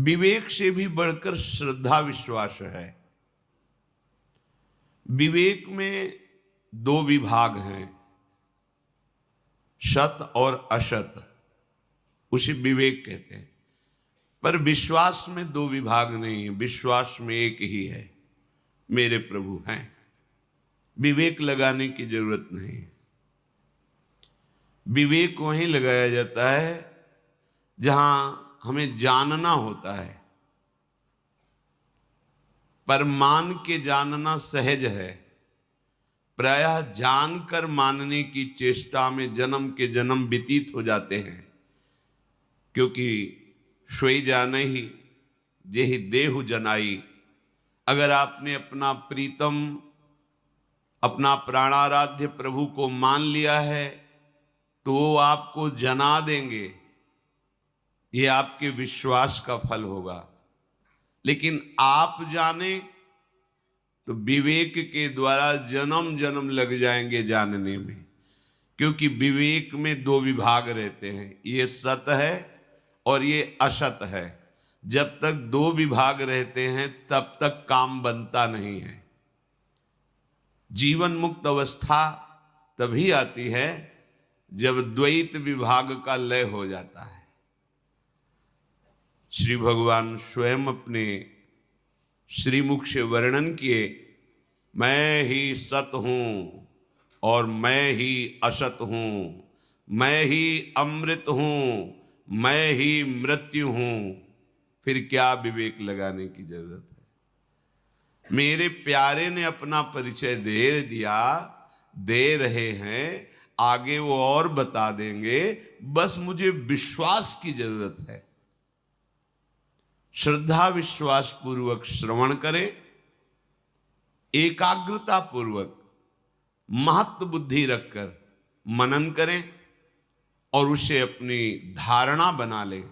विवेक से भी बढ़कर श्रद्धा विश्वास है। विवेक में दो विभाग हैं, सत और असत, उसे विवेक कहते हैं। पर विश्वास में दो विभाग नहीं है, विश्वास में एक ही है, मेरे प्रभु हैं। विवेक लगाने की जरूरत नहीं। विवेक वहीं लगाया जाता है जहां हमें जानना होता है, पर मान के जानना सहज है। प्रायः जानकर मानने की चेष्टा में जन्म के जन्म व्यतीत हो जाते हैं, क्योंकि सोई जाने ही जेहि देहु जनाई। अगर आपने अपना प्रीतम, अपना प्राणाराध्य प्रभु को मान लिया है तो वो आपको जना देंगे, ये आपके विश्वास का फल होगा। लेकिन आप जाने तो विवेक के द्वारा जन्म जन्म लग जाएंगे जानने में, क्योंकि विवेक में दो विभाग रहते हैं, ये सत है और ये असत है। जब तक दो विभाग रहते हैं तब तक काम बनता नहीं है। जीवन मुक्त अवस्था तभी आती है जब द्वैत विभाग का लय हो जाता है। श्री भगवान स्वयं अपने श्रीमुख से वर्णन किए, मैं ही सत हूं और मैं ही असत हूं, मैं ही अमृत हूं, मैं ही मृत्यु हूं। फिर क्या विवेक लगाने की जरूरत है? मेरे प्यारे ने अपना परिचय दे दिया, दे रहे हैं, आगे वो और बता देंगे, बस मुझे विश्वास की जरूरत है। श्रद्धा विश्वास पूर्वक श्रवण करें, एकाग्रता पूर्वक महत्व बुद्धि रखकर मनन करें और उसे अपनी धारणा बना लें,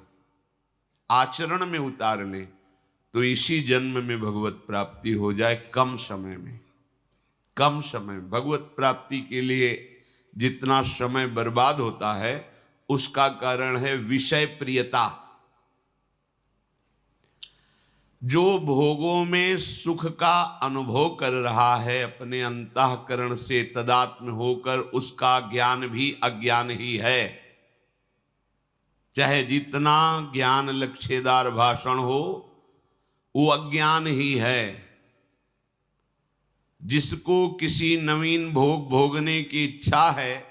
आचरण में उतार लें, तो इसी जन्म में भगवत प्राप्ति हो जाए। कम समय में, कम समय। भगवत प्राप्ति के लिए जितना समय बर्बाद होता है उसका कारण है विषय प्रियता। जो भोगों में सुख का अनुभव कर रहा है अपने अंतःकरण से तदात्म होकर, उसका ज्ञान भी अज्ञान ही है। चाहे जितना ज्ञान लक्ष्यदार भाषण हो, वो अज्ञान ही है। जिसको किसी नवीन भोग भोगने की इच्छा है,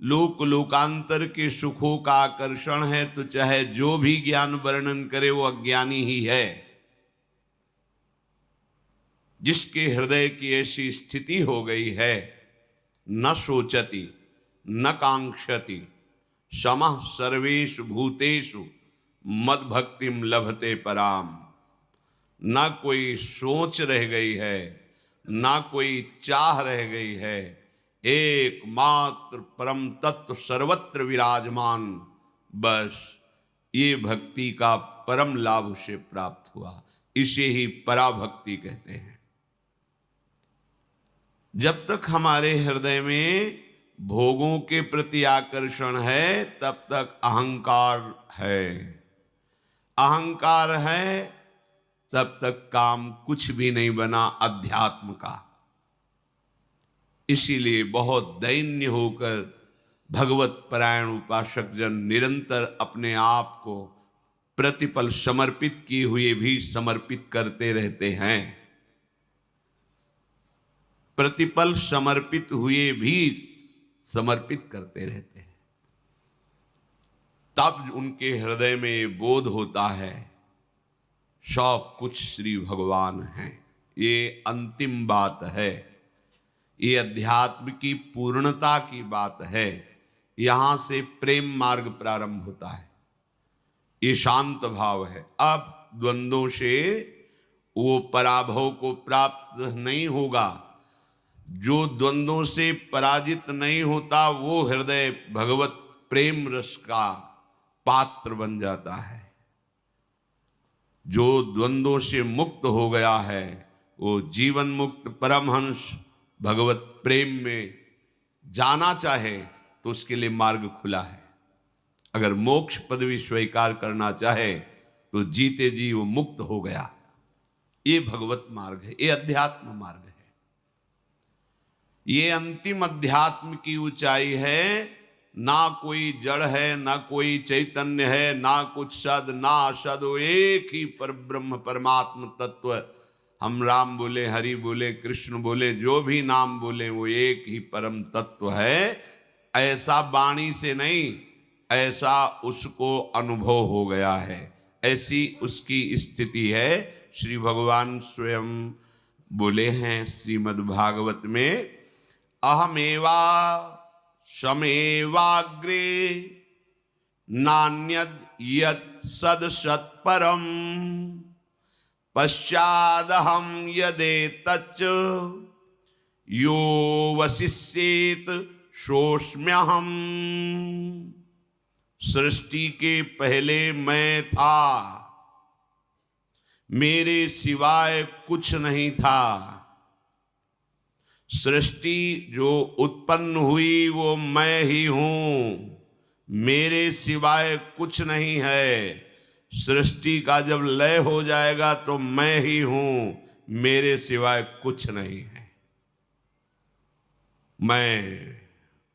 लोक लोकांतर के सुखों का आकर्षण है, तो चाहे जो भी ज्ञान वर्णन करे वो अज्ञानी ही है। जिसके हृदय की ऐसी स्थिति हो गई है, न सोचति न कांक्षति समः सर्वेषु भूतेषु मद भक्तिम लभते पराम। ना कोई सोच रह गई है, ना कोई चाह रह गई है, एकमात्र परम तत्व सर्वत्र विराजमान। बस ये भक्ति का परम लाभ उसे प्राप्त हुआ। इसे ही पराभक्ति कहते हैं। जब तक हमारे हृदय में भोगों के प्रति आकर्षण है तब तक अहंकार है। अहंकार है तब तक काम कुछ भी नहीं बना अध्यात्म का। इसीलिए बहुत दैन्य होकर भगवत परायण उपासक जन निरंतर अपने आप को प्रतिपल समर्पित किए हुए भी समर्पित करते रहते हैं। प्रतिपल समर्पित हुए भी समर्पित करते रहते हैं। तब उनके हृदय में बोध होता है सब कुछ श्री भगवान हैं। ये अंतिम बात है, ये अध्यात्म की पूर्णता की बात है। यहां से प्रेम मार्ग प्रारंभ होता है। ये शांत भाव है। अब द्वंद्वों से वो पराभव को प्राप्त नहीं होगा। जो द्वंद्वों से पराजित नहीं होता वो हृदय भगवत प्रेम रस का पात्र बन जाता है। जो द्वंद्वों से मुक्त हो गया है वो जीवन मुक्त परमहंस भगवत प्रेम में जाना चाहे तो उसके लिए मार्ग खुला है। अगर मोक्ष पदवी स्वीकार करना चाहे तो जीते जी वो मुक्त हो गया। ये भगवत मार्ग है, ये अध्यात्म मार्ग है। ये अंतिम अध्यात्म की ऊंचाई है। ना कोई जड़ है, ना कोई चैतन्य है, ना कुछ सद ना असद, वो एक ही पर ब्रह्म परमात्म तत्व। हम राम बोले, हरि बोले, कृष्ण बोले, जो भी नाम बोले, वो एक ही परम तत्व है। ऐसा वाणी से नहीं, ऐसा उसको अनुभव हो गया है, ऐसी उसकी स्थिति है। श्री भगवान स्वयं बोले हैं श्रीमद् भागवत में, अहमेवा शमेवाग्रे नान्यद यत् सद सत्परम पश्चादहम यदेतच्च यो वशिष्येत सोऽस्म्यहम्। सृष्टि के पहले मैं था, मेरे सिवाय कुछ नहीं था। सृष्टि जो उत्पन्न हुई वो मैं ही हूं, मेरे सिवाय कुछ नहीं है। सृष्टि का जब लय हो जाएगा तो मैं ही हूं, मेरे सिवाय कुछ नहीं है। मैं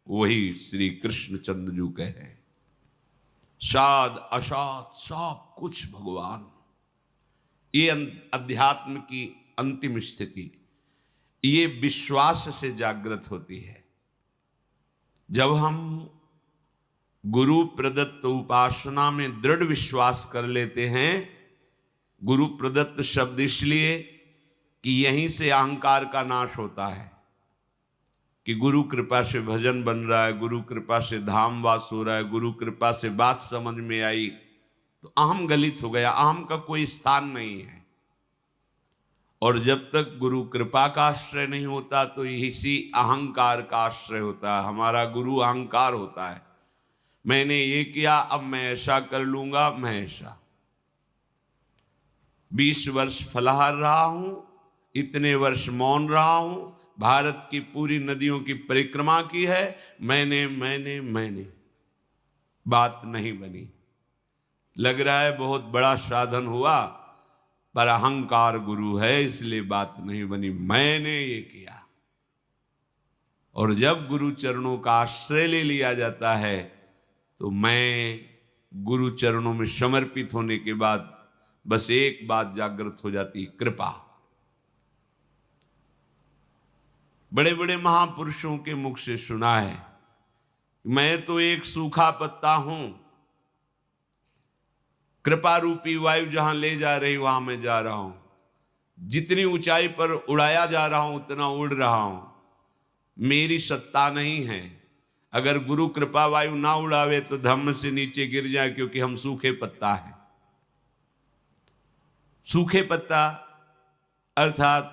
वही श्री कृष्ण चंद्र जी कहे, साध असाध सब कुछ भगवान। ये अध्यात्म की अंतिम स्थिति ये विश्वास से जागृत होती है। जब हम गुरु प्रदत्त उपासना में दृढ़ विश्वास कर लेते हैं, गुरु प्रदत्त शब्द इसलिए कि यहीं से अहंकार का नाश होता है, कि गुरु कृपा से भजन बन रहा है, गुरु कृपा से धाम वास हो रहा है, गुरु कृपा से बात समझ में आई, तो अहम गलित हो गया, अहम का कोई स्थान नहीं है। और जब तक गुरु कृपा का आश्रय नहीं होता तो इसी अहंकार का आश्रय होता है। हमारा गुरु अहंकार होता है, मैंने ये किया अब मैं ऐसा कर लूंगा, मैं ऐसा। 20 वर्ष फलाहार रहा हूं, इतने वर्ष मौन रहा हूं, भारत की पूरी नदियों की परिक्रमा की है, मैंने बात नहीं बनी। लग रहा है बहुत बड़ा साधन हुआ, पर अहंकार गुरु है इसलिए बात नहीं बनी, मैंने ये किया। और जब गुरु चरणों का आश्रय ले लिया जाता है तो मैं गुरु चरणों में समर्पित होने के बाद बस एक बात जागृत हो जाती, कृपा। बड़े बड़े महापुरुषों के मुख से सुना है, मैं तो एक सूखा पत्ता हूं, कृपा रूपी वायु जहां ले जा रही वहां मैं जा रहा हूं, जितनी ऊंचाई पर उड़ाया जा रहा हूं उतना उड़ रहा हूं, मेरी सत्ता नहीं है। अगर गुरु कृपा वायु ना उड़ावे तो धम्म से नीचे गिर जाए, क्योंकि हम सूखे पत्ता हैं। सूखे पत्ता अर्थात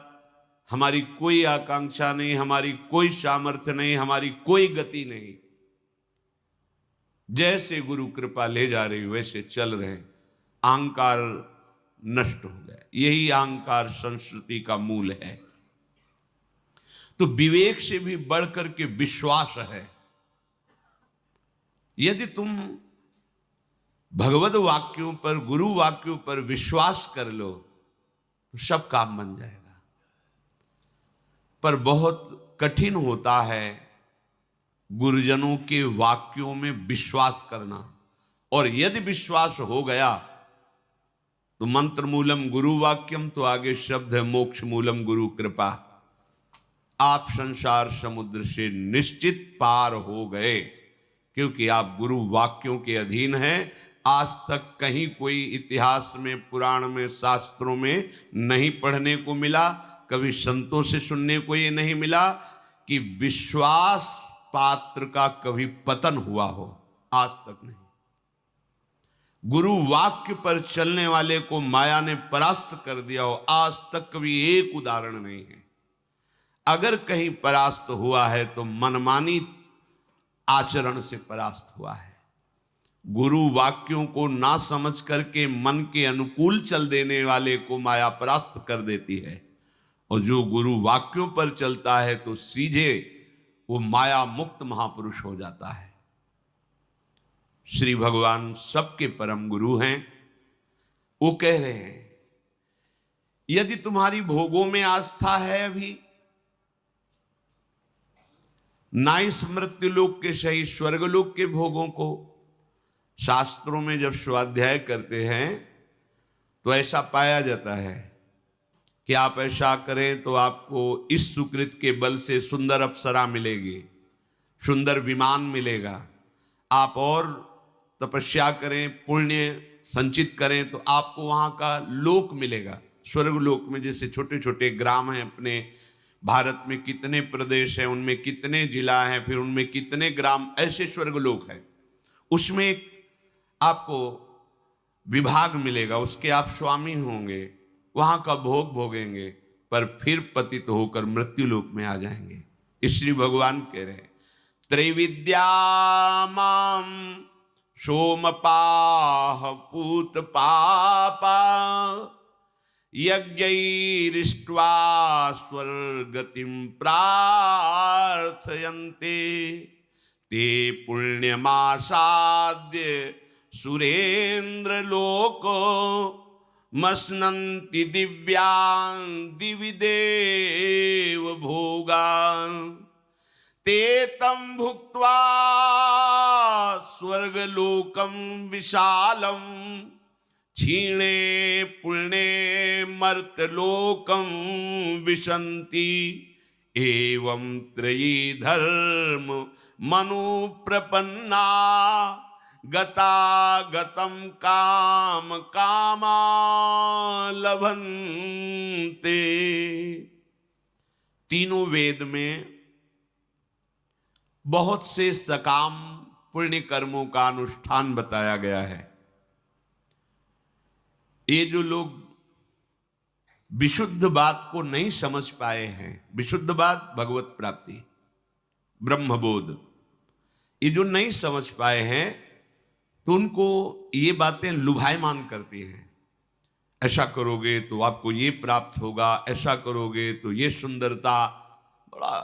हमारी कोई आकांक्षा नहीं, हमारी कोई सामर्थ्य नहीं, हमारी कोई गति नहीं, जैसे गुरु कृपा ले जा रही वैसे चल रहे। अहंकार नष्ट हो गया, यही अहंकार संस्कृति का मूल है। तो विवेक से भी बढ़कर के विश्वास है। यदि तुम भगवत वाक्यों पर, गुरु वाक्यों पर विश्वास कर लो तो सब काम बन जाएगा। पर बहुत कठिन होता है गुरुजनों के वाक्यों में विश्वास करना। और यदि विश्वास हो गया तो मंत्र मूलम गुरु वाक्यम, तो आगे शब्द है मोक्ष मूलम गुरु कृपा। आप संसार समुद्र से निश्चित पार हो गए, क्योंकि आप गुरु वाक्यों के अधीन हैं। आज तक कहीं कोई इतिहास में, पुराण में, शास्त्रों में नहीं पढ़ने को मिला, कभी संतों से सुनने को ये नहीं मिला कि विश्वास पात्र का कभी पतन हुआ हो, आज तक नहीं। गुरु वाक्य पर चलने वाले को माया ने परास्त कर दिया हो, आज तक कभी एक उदाहरण नहीं है। अगर कहीं परास्त हुआ है तो मनमानी आचरण से परास्त हुआ है। गुरु वाक्यों को ना समझ करके मन के अनुकूल चल देने वाले को माया परास्त कर देती है, और जो गुरु वाक्यों पर चलता है तो सीधे वो माया मुक्त महापुरुष हो जाता है। श्री भगवान सबके परम गुरु हैं। वो कह रहे हैं यदि तुम्हारी भोगों में आस्था है अभी, ना इस मृत्युलोक के सही स्वर्गलोक के भोगों को, शास्त्रों में जब स्वाध्याय करते हैं तो ऐसा पाया जाता है कि आप ऐसा करें तो आपको इस सुकृत के बल से सुंदर अप्सरा मिलेगी, सुंदर विमान मिलेगा। आप और तपस्या करें, पुण्य संचित करें तो आपको वहाँ का लोक मिलेगा। स्वर्ग लोक में जैसे छोटे छोटे ग्राम हैं, अपने भारत में कितने प्रदेश हैं, उनमें कितने जिला हैं, फिर उनमें कितने ग्राम, ऐसे स्वर्ग लोक है। उसमें एक आपको विभाग मिलेगा, उसके आप स्वामी होंगे, वहाँ का भोग भोगेंगे, पर फिर पतित होकर मृत्यु लोक में आ जाएंगे। इसलिए भगवान कह रहे हैं त्रैविद्यामां सोमपाह पूत पापा यज्ञैरिष्ट्वा स्वर्गतिं प्रार्थयन्ते ते पुण्यमासाद्य सुरेंद्र लोको मस्नन्ति दिव्यान् दिवि देव भोगान् ते तं भुक्त्वा स्वर्गलोकं विशालं क्षीणे पुण्ये मर्त्यलोकं विशन्ति एवं त्रयी धर्म मनुप्रपन्ना गतागतं काम कामा लभन्ते। तीनों वेद में बहुत से सकाम पुण्य कर्मों का अनुष्ठान बताया गया है। ये जो लोग विशुद्ध बात को नहीं समझ पाए हैं, विशुद्ध बात भगवत प्राप्ति, ब्रह्मबोध, ये जो नहीं समझ पाए हैं तो उनको ये बातें लुभायमान करती हैं। ऐसा करोगे तो आपको ये प्राप्त होगा, ऐसा करोगे तो ये सुंदरता, बड़ा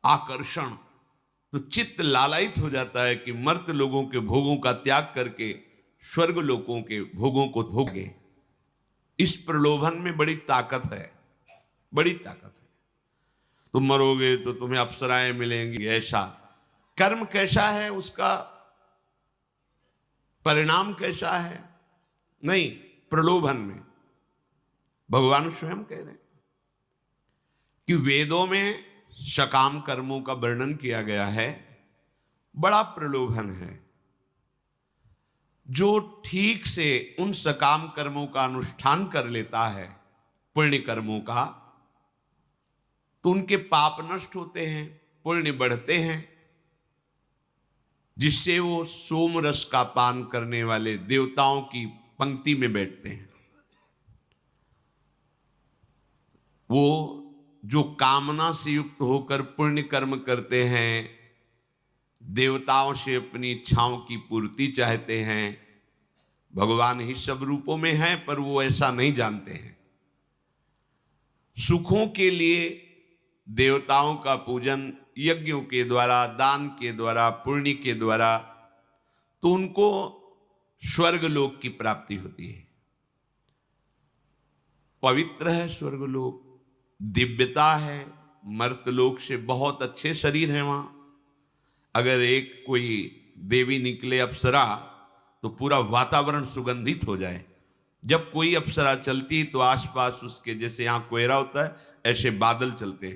आकर्षण, तो चित्त लालायित हो जाता है कि मर्त्य लोगों के भोगों का त्याग करके स्वर्ग लोगों के भोगों को भोगे। इस प्रलोभन में बड़ी ताकत है, बड़ी ताकत है। तुम मरोगे तो तुम्हें अप्सराएं मिलेंगी, ऐसा। कर्म कैसा है, उसका परिणाम कैसा है, नहीं, प्रलोभन में। भगवान स्वयं कह रहे हैं कि वेदों में सकाम कर्मों का वर्णन किया गया है, बड़ा प्रलोभन है। जो ठीक से उन सकाम कर्मों का अनुष्ठान कर लेता है, पुण्य कर्मों का, तो उनके पाप नष्ट होते हैं, पुण्य बढ़ते हैं, जिससे वो सोम रस का पान करने वाले देवताओं की पंक्ति में बैठते हैं। वो जो कामना से युक्त होकर पुण्य कर्म करते हैं, देवताओं से अपनी इच्छाओं की पूर्ति चाहते हैं, भगवान ही सब रूपों में हैं, पर वो ऐसा नहीं जानते हैं। सुखों के लिए देवताओं का पूजन यज्ञों के द्वारा, दान के द्वारा, पुण्य के द्वारा, तो उनको स्वर्गलोक की प्राप्ति होती है। पवित्र है स्वर्गलोक, दिव्यता है, मर्त्यलोक से बहुत अच्छे शरीर हैं वहां। अगर एक कोई देवी निकले अप्सरा तो पूरा वातावरण सुगंधित हो जाए। जब कोई अप्सरा चलती तो आसपास उसके, जैसे यहां कोहरा होता है, ऐसे बादल चलते हैं।